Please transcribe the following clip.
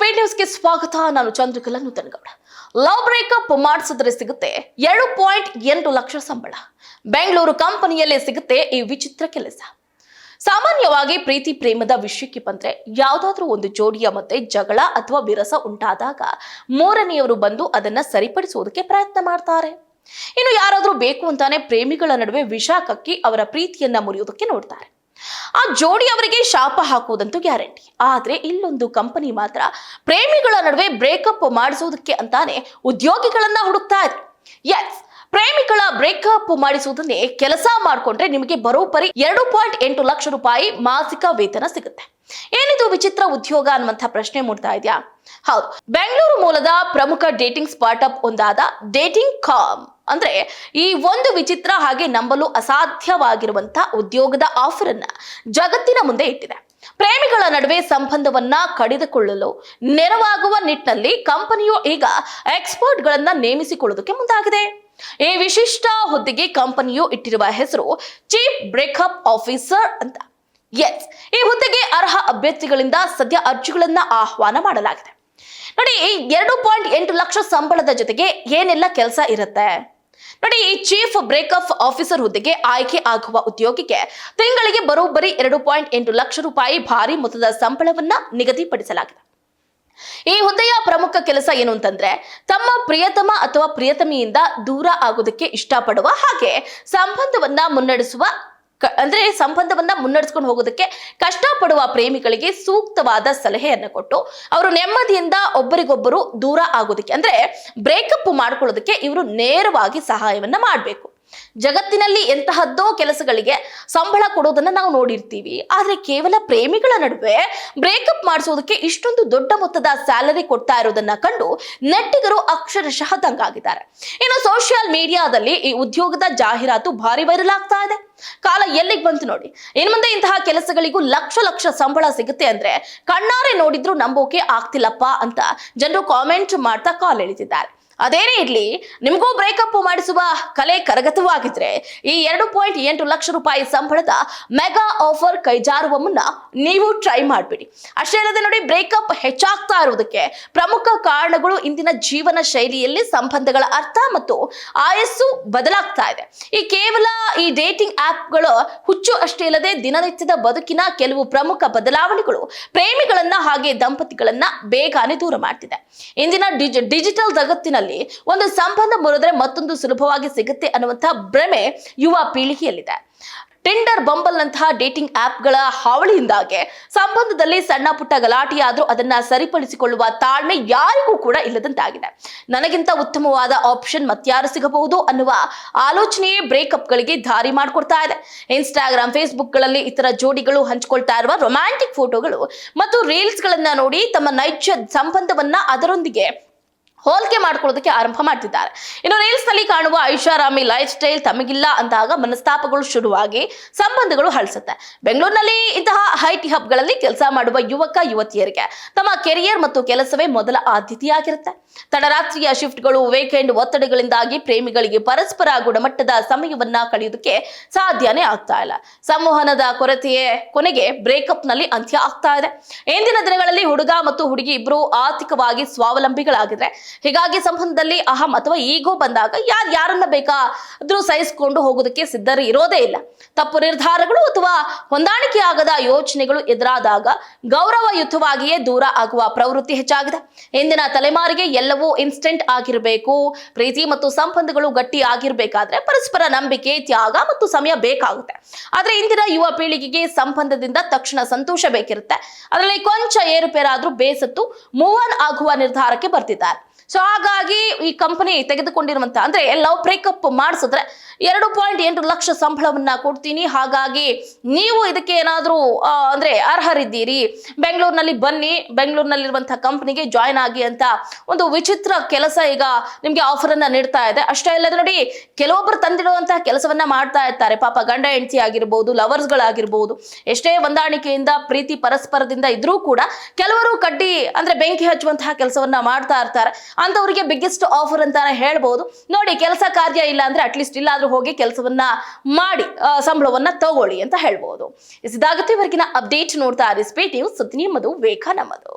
Speed ನ್ಯೂಸ್ಗೆ ಸ್ವಾಗತ. ನಾನು ಚಂದ್ರಕಲಾ ನೂತನಗೌಡ. ಲವ್ ಬ್ರೇಕಪ್ ಮಾಡಿಸಿದ್ರೆ ಸಿಗುತ್ತೆ 2.8 ಲಕ್ಷ ಸಂಬಳ. ಬೆಂಗಳೂರು ಕಂಪನಿಯಲ್ಲೇ ಸಿಗುತ್ತೆ ಈ ವಿಚಿತ್ರ ಕೆಲಸ. ಸಾಮಾನ್ಯವಾಗಿ ಪ್ರೀತಿ ಪ್ರೇಮದ ವಿಷಯಕ್ಕೆ ಬಂದ್ರೆ ಯಾವುದಾದ್ರೂ ಒಂದು ಜೋಡಿಯ ಮತ್ತೆ ಜಗಳ ಅಥವಾ ವಿರಸ ಉಂಟಾದಾಗ ಮೂರನೆಯವರು ಬಂದು ಅದನ್ನ ಸರಿಪಡಿಸುವುದಕ್ಕೆ ಪ್ರಯತ್ನ ಮಾಡ್ತಾರೆ. ಇನ್ನು ಯಾರಾದ್ರೂ ಬೇಕು ಅಂತಾನೆ ಪ್ರೇಮಿಗಳ ನಡುವೆ ವಿಷ ಕಕ್ಕಿ ಅವರ ಪ್ರೀತಿಯನ್ನ ಮುರಿಯೋದಕ್ಕೆ ನೋಡ್ತಾರೆ. ಆ ಜೋಡಿ ಅವರಿಗೆ ಶಾಪ ಹಾಕುವುದಂತೂ ಗ್ಯಾರಂಟಿ. ಆದ್ರೆ ಇಲ್ಲೊಂದು ಕಂಪನಿ ಮಾತ್ರ ಪ್ರೇಮಿಗಳ ನಡುವೆ ಬ್ರೇಕಪ್ ಮಾಡಿಸೋದಕ್ಕೆ ಅಂತಾನೆ ಉದ್ಯೋಗಿಗಳನ್ನ ಹುಡುಕ್ತಾ ಇದೆ. ಎಸ್, ಪ್ರೇಮಿಗಳ ಬ್ರೇಕಪ್ ಮಾಡಿಸುವುದನ್ನೇ ಕೆಲಸ ಮಾಡಿಕೊಂಡ್ರೆ ನಿಮಗೆ ಬರೋಬ್ಬರಿ 2.8 ಲಕ್ಷ ರೂಪಾಯಿ ಮಾಸಿಕ ವೇತನ ಸಿಗುತ್ತೆ. ಏನಿದು ವಿಚಿತ್ರ ಉದ್ಯೋಗ ಅನ್ನುವಂಥ ಪ್ರಶ್ನೆ ಮೂಡ್ತಾ ಇದೆಯಾ? ಹೌದು, ಬೆಂಗಳೂರು ಮೂಲದ ಪ್ರಮುಖ ಡೇಟಿಂಗ್ ಸ್ಟಾರ್ಟ್ಅಪ್ ಒಂದಾದ ಡೇಟಿಂಗ್ ಕಾಮ್ ಅಂದ್ರೆ ಈ ಒಂದು ವಿಚಿತ್ರ ಹಾಗೆ ನಂಬಲು ಅಸಾಧ್ಯವಾಗಿರುವಂತ ಉದ್ಯೋಗದ ಆಫರ್ ಅನ್ನ ಜಗತ್ತಿನ ಮುಂದೆ ಇಟ್ಟಿದೆ. ಪ್ರೇಮಿಗಳ ನಡುವೆ ಸಂಬಂಧವನ್ನ ಕಡಿದುಕೊಳ್ಳಲು ನೆರವಾಗುವ ನಿಟ್ಟಿನಲ್ಲಿ ಕಂಪನಿಯು ಈಗ ಎಕ್ಸ್ಪರ್ಟ್ ಗಳನ್ನ ನೇಮಿಸಿಕೊಳ್ಳುವುದಕ್ಕೆ ಮುಂದಾಗಿದೆ. ಈ ವಿಶಿಷ್ಟ ಹುದ್ದೆಗೆ ಕಂಪನಿಯು ಇಟ್ಟಿರುವ ಹೆಸರು ಚೀಫ್ ಬ್ರೇಕಪ್ ಆಫೀಸರ್ ಅಂತ. ಎಸ್, ಈ ಹುದ್ದೆಗೆ ಅರ್ಹ ಅಭ್ಯರ್ಥಿಗಳಿಂದ ಸದ್ಯ ಅರ್ಜಿಗಳನ್ನ ಆಹ್ವಾನ ಮಾಡಲಾಗಿದೆ. ನೋಡಿ, 2.8 ಲಕ್ಷ ಸಂಬಳದ ಜೊತೆಗೆ ಏನೆಲ್ಲ ಕೆಲಸ ಇರುತ್ತೆ ನೋಡಿ. ಈ ಚೀಫ್ ಬ್ರೇಕಪ್ ಆಫೀಸರ್ ಹುದ್ದೆಗೆ ಆಯ್ಕೆ ಆಗುವ ಉದ್ಯೋಗಿಗೆ ತಿಂಗಳಿಗೆ ಬರೋಬ್ಬರಿ 2.8 ಲಕ್ಷ ರೂಪಾಯಿ ಭಾರಿ ಮೊತ್ತದ ಸಂಬಳವನ್ನ ನಿಗದಿಪಡಿಸಲಾಗಿದೆ. ಈ ಹುದ್ದೆಯ ಪ್ರಮುಖ ಕೆಲಸ ಏನು ಅಂತಂದ್ರೆ, ತಮ್ಮ ಪ್ರಿಯತಮ ಅಥವಾ ಪ್ರಿಯತಮಿಯಿಂದ ದೂರ ಆಗೋದಕ್ಕೆ ಇಷ್ಟಪಡುವ ಹಾಗೆ ಸಂಬಂಧವನ್ನ ಮುನ್ನಡೆಸ್ಕೊಂಡು ಹೋಗೋದಕ್ಕೆ ಕಷ್ಟಪಡುವ ಪ್ರೇಮಿಗಳಿಗೆ ಸೂಕ್ತವಾದ ಸಲಹೆಯನ್ನು ಕೊಟ್ಟು ಅವರು ನೆಮ್ಮದಿಯಿಂದ ಒಬ್ಬರಿಗೊಬ್ಬರು ದೂರ ಆಗೋದಕ್ಕೆ ಅಂದ್ರೆ ಬ್ರೇಕಪ್ ಮಾಡ್ಕೊಳ್ಳೋದಕ್ಕೆ ಇವರು ನೇರವಾಗಿ ಸಹಾಯವನ್ನ ಮಾಡಬೇಕು. ಜಗತ್ತಿನಲ್ಲಿ ಎಂತಹದ್ದೋ ಕೆಲಸಗಳಿಗೆ ಸಂಬಳ ಕೊಡೋದನ್ನ ನಾವು ನೋಡಿರ್ತೀವಿ. ಆದ್ರೆ ಕೇವಲ ಪ್ರೇಮಿಗಳ ನಡುವೆ ಬ್ರೇಕಪ್ ಮಾಡಿಸೋದಕ್ಕೆ ಇಷ್ಟೊಂದು ದೊಡ್ಡ ಮೊತ್ತದ ಸ್ಯಾಲರಿ ಕೊಡ್ತಾ ಇರೋದನ್ನ ಕಂಡು ನೆಟ್ಟಿಗರು ಅಕ್ಷರಶಃ ದಂಗಾಗಿದ್ದಾರೆ. ಇನ್ನು ಸೋಷಿಯಲ್ ಮೀಡಿಯಾದಲ್ಲಿ ಈ ಉದ್ಯೋಗದ ಜಾಹೀರಾತು ಭಾರಿ ವೈರಲ್ ಆಗ್ತಾ ಇದೆ. ಕಾಲ ಎಲ್ಲಿಗೆ ಬಂತು ನೋಡಿ. ಇನ್ ಮುಂದೆ ಇಂತಹ ಕೆಲಸಗಳಿಗೂ ಲಕ್ಷ ಸಂಬಳ ಸಿಗುತ್ತೆ ಅಂದ್ರೆ ಕಣ್ಣಾರೆ ನೋಡಿದ್ರು ನಂಬೋಕೆ ಆಗ್ತಿಲ್ಲಪ್ಪ ಅಂತ ಜನರು ಕಾಮೆಂಟ್ ಮಾಡ್ತಾ ಕಾಲ್ ಎಳಿತಿದ್ದಾರೆ. ಅದೇನೇ ಇರ್ಲಿ, ನಿಮಗೂ ಬ್ರೇಕಪ್ ಮಾಡಿಸುವ ಕಲೆ ಕರಗತವಾಗಿದ್ರೆ ಈ 2.8 ಲಕ್ಷ ರೂಪಾಯಿ ಸಂಬಳದ ಮೆಗಾ ಆಫರ್ ಕೈಜಾರುವ ಮುನ್ನ ನೀವು ಟ್ರೈ ಮಾಡ್ಬಿಡಿ. ಅಷ್ಟೇ ಅಲ್ಲದೆ ನೋಡಿ, ಬ್ರೇಕಪ್ ಹೆಚ್ಚಾಗ್ತಾ ಇರೋದಕ್ಕೆ ಪ್ರಮುಖ ಕಾರಣಗಳು ಇಂದಿನ ಜೀವನ ಶೈಲಿಯಲ್ಲಿ ಸಂಬಂಧಗಳ ಅರ್ಥ ಮತ್ತು ಆಯಸ್ಸು ಬದಲಾಗ್ತಾ ಇದೆ. ಕೇವಲ ಈ ಡೇಟಿಂಗ್ ಆಪ್ಗಳ ಹುಚ್ಚು ಅಷ್ಟೇ ಅಲ್ಲದೆ ದಿನನಿತ್ಯದ ಬದುಕಿನ ಕೆಲವು ಪ್ರಮುಖ ಬದಲಾವಣೆಗಳು ಪ್ರೇಮಿಗಳನ್ನ ಹಾಗೆ ದಂಪತಿಗಳನ್ನ ಬೇಗನೆ ದೂರ ಮಾಡ್ತಿದೆ. ಇಂದಿನ ಡಿಜಿಟಲ್ ಜಗತ್ತಿನಲ್ಲಿ ಒಂದು ಸಂಬಂಧ ಮುರಿದ್ರೆ ಮತ್ತೊಂದು ಸುಲಭವಾಗಿ ಸಿಗುತ್ತೆ ಅನ್ನುವಂತಹ ಭ್ರಮೆ ಯುವ ಪೀಳಿಗೆಯಲ್ಲಿದೆ. ಟಿಂಡರ್, ಬಂಬಲ್ ನಂತಹ ಡೇಟಿಂಗ್ ಆಪ್ಗಳ ಹಾವಳಿಯಿಂದಾಗಿ ಸಂಬಂಧದಲ್ಲಿ ಸಣ್ಣ ಪುಟ್ಟ ಗಲಾಟೆಯಾದ್ರೂ ಅದನ್ನ ಸರಿಪಡಿಸಿಕೊಳ್ಳುವ ತಾಳ್ಮೆ ಯಾರಿಗೂ ಕೂಡ ಇಲ್ಲದಂತಾಗಿದೆ. ನನಗಿಂತ ಉತ್ತಮವಾದ ಆಪ್ಷನ್ ಮತ್ಯಾರು ಸಿಗಬಹುದು ಅನ್ನುವ ಆಲೋಚನೆಯೇ ಬ್ರೇಕಪ್ ಗಳಿಗೆ ದಾರಿ ಮಾಡಿಕೊಡ್ತಾ ಇದೆ. ಇನ್ಸ್ಟಾಗ್ರಾಮ್, ಫೇಸ್ಬುಕ್ ಗಳಲ್ಲಿ ಇತರ ಜೋಡಿಗಳು ಹಂಚಿಕೊಳ್ತಾ ಇರುವ ರೊಮ್ಯಾಂಟಿಕ್ ಫೋಟೋಗಳು ಮತ್ತು ರೀಲ್ಸ್ ಗಳನ್ನ ನೋಡಿ ತಮ್ಮ ನೈಜ ಸಂಬಂಧವನ್ನ ಅದರೊಂದಿಗೆ ಹೋಲಿಕೆ ಮಾಡ್ಕೊಳ್ಳೋದಕ್ಕೆ ಆರಂಭ ಮಾಡ್ತಿದ್ದಾರೆ. ಇನ್ನು ರೀಲ್ಸ್ ನಲ್ಲಿ ಕಾಣುವ ಐಷಾರಾಮಿ ಲೈಫ್ ಸ್ಟೈಲ್ ತಮಗಿಲ್ಲ ಅಂದಾಗ ಮನಸ್ತಾಪಗಳು ಶುರುವಾಗಿ ಸಂಬಂಧಗಳು ಹಳಸುತ್ತೆ. ಬೆಂಗಳೂರಿನಲ್ಲಿ ಇಂತಹ ಐಟಿ ಹಬ್ಗಳಲ್ಲಿ ಕೆಲಸ ಮಾಡುವ ಯುವಕ ಯುವತಿಯರಿಗೆ ತಮ್ಮ ಕೆರಿಯರ್ ಮತ್ತು ಕೆಲಸವೇ ಮೊದಲ ಆದ್ಯತೆಯಾಗಿರುತ್ತೆ. ತಡರಾತ್ರಿಯ ಶಿಫ್ಟ್ಗಳು, ವೀಕೆಂಡ್ ಒತ್ತಡಗಳಿಂದಾಗಿ ಪ್ರೇಮಿಗಳಿಗೆ ಪರಸ್ಪರ ಗುಣಮಟ್ಟದ ಸಮಯವನ್ನ ಕಳೆಯುವುದಕ್ಕೆ ಸಾಧ್ಯನೇ ಆಗ್ತಾ ಇಲ್ಲ. ಸಂವಹನದ ಕೊರತೆಯೇ ಕೊನೆಗೆ ಬ್ರೇಕಪ್ ನಲ್ಲಿ ಅಂತ್ಯ ಆಗ್ತಾ ಇದೆ. ಇಂದಿನ ದಿನಗಳಲ್ಲಿ ಹುಡುಗ ಮತ್ತು ಹುಡುಗಿ ಇಬ್ಬರು ಆರ್ಥಿಕವಾಗಿ ಸ್ವಾವಲಂಬಿಗಳಾಗಿದ್ರೆ, ಹೀಗಾಗಿ ಸಂಬಂಧದಲ್ಲಿ ಅಹಂ ಅಥವಾ ಈಗೋ ಬಂದಾಗ ಯಾರನ್ನ ಬೇಕಾದ್ರೂ ಸಹಿಸಿಕೊಂಡು ಹೋಗೋದಕ್ಕೆ ಸಿದ್ಧರು ಇರೋದೇ ಇಲ್ಲ. ತಪ್ಪು ನಿರ್ಧಾರಗಳು ಅಥವಾ ಹೊಂದಾಣಿಕೆ ಆಗದ ಯೋಚನೆಗಳು ಎದುರಾದಾಗ ಗೌರವಯುತವಾಗಿಯೇ ದೂರ ಆಗುವ ಪ್ರವೃತ್ತಿ ಹೆಚ್ಚಾಗಿದೆ. ಇಂದಿನ ತಲೆಮಾರಿಗೆ ಎಲ್ಲವೂ ಇನ್ಸ್ಟೆಂಟ್ ಆಗಿರಬೇಕು. ಪ್ರೀತಿ ಮತ್ತು ಸಂಬಂಧಗಳು ಗಟ್ಟಿ ಆಗಿರ್ಬೇಕಾದ್ರೆ ಪರಸ್ಪರ ನಂಬಿಕೆ, ತ್ಯಾಗ ಮತ್ತು ಸಮಯ ಬೇಕಾಗುತ್ತೆ. ಆದ್ರೆ ಇಂದಿನ ಯುವ ಪೀಳಿಗೆಗೆ ಸಂಬಂಧದಿಂದ ತಕ್ಷಣ ಸಂತೋಷ ಬೇಕಿರುತ್ತೆ. ಅದರಲ್ಲಿ ಕೊಂಚ ಏರುಪೇರಾದ್ರೂ ಬೇಸತ್ತು ಮೂವ್ ಆನ್ ಆಗುವ ನಿರ್ಧಾರಕ್ಕೆ ಬರ್ತಿದ್ದಾರೆ. ಸೊ ಹಾಗಾಗಿ ಈ ಕಂಪನಿ ತೆಗೆದುಕೊಂಡಿರುವಂತ ಅಂದ್ರೆ ಲವ್ ಬ್ರೇಕಪ್ ಮಾಡಿಸಿದ್ರೆ 2.8 ಲಕ್ಷ ಸಂಬಳವನ್ನ ಕೊಡ್ತೀನಿ, ಹಾಗಾಗಿ ನೀವು ಇದಕ್ಕೆ ಏನಾದ್ರೂ ಅಂದ್ರೆ ಅರ್ಹರಿದ್ದೀರಿ, ಬೆಂಗಳೂರಿನಲ್ಲಿ ಬನ್ನಿ, ಬೆಂಗಳೂರಿನಲ್ಲಿರುವಂತಹ ಕಂಪನಿಗೆ ಜಾಯ್ನ್ ಆಗಿ ಅಂತ ಒಂದು ವಿಚಿತ್ರ ಕೆಲಸ ಈಗ ನಿಮ್ಗೆ ಆಫರ್ ಅನ್ನ ನೀಡ್ತಾ ಇದೆ. ಅಷ್ಟೇ ಅಲ್ಲದೆ ನೋಡಿ, ಕೆಲವೊಬ್ಬರು ತಂದಿಡುವಂತಹ ಕೆಲಸವನ್ನ ಮಾಡ್ತಾ ಇರ್ತಾರೆ. ಪಾಪ ಗಂಡ ಹೆಂಡತಿ ಆಗಿರ್ಬೋದು, ಲವರ್ಸ್ ಗಳಾಗಿರ್ಬೋದು, ಎಷ್ಟೇ ಹೊಂದಾಣಿಕೆಯಿಂದ ಪ್ರೀತಿ ಪರಸ್ಪರದಿಂದ ಇದ್ರೂ ಕೂಡ ಕೆಲವರು ಕಡ್ಡಿ ಅಂದ್ರೆ ಬೆಂಕಿ ಹಚ್ಚುವಂತಹ ಕೆಲಸವನ್ನ ಮಾಡ್ತಾ ಇರ್ತಾರೆ. ಅಂತವರಿಗೆ ಬಿಗ್ಗೆಸ್ಟ್ ಆಫರ್ ಅಂತಾನೆ ಹೇಳ್ಬೋದು. ನೋಡಿ, ಕೆಲಸ ಕಾರ್ಯ ಇಲ್ಲ ಅಂದ್ರೆ ಅಟ್ಲೀಸ್ಟ್ ಇಲ್ಲಾದ್ರೂ ಹೋಗಿ ಕೆಲಸವನ್ನ ಮಾಡಿ ಸಂಬಳವನ್ನ ತಗೊಳ್ಳಿ ಅಂತ ಹೇಳ್ಬೋದು. ಇದಾಗುತ್ತೆ ಇವರೆಗಿನ ಅಪ್ಡೇಟ್. ನೋಡ್ತಾ ಇರಿ ಸ್ಪೀಡ್ ನ್ಯೂಸ್, ಸುದ್ದಿ ನಿಮ್ಮದು, ವೇಗ ನಮ್ಮದು.